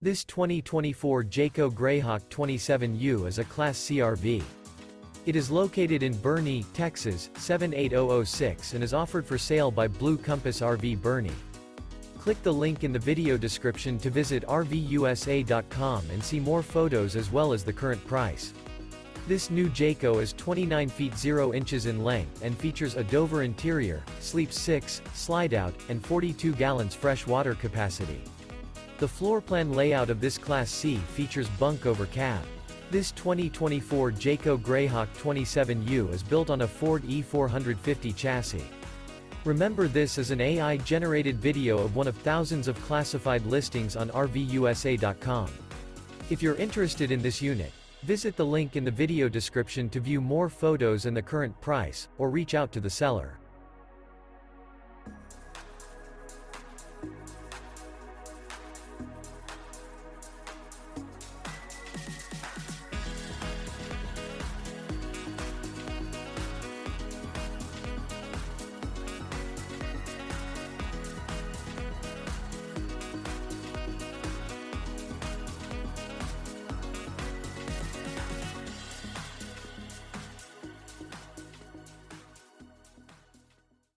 This 2024 Jayco Greyhawk 27U is a Class C RV. It is located in Boerne, Texas, 78006 and is offered for sale by Blue Compass RV Boerne. Click the link in the video description to visit RVUSA.com and see more photos as well as the current price. This new Jayco is 29 feet 0 inches in length and features a Dover interior, sleeps 6, slide-out, and 42 gallons fresh water capacity. The floor plan layout of this Class C features Bunk Over Cab. This 2024 Jayco Greyhawk 27U is built on a Ford E450 chassis. Remember, this is an AI-generated video of one of thousands of classified listings on RVUSA.com. If you're interested in this unit, visit the link in the video description to view more photos and the current price, or reach out to the seller.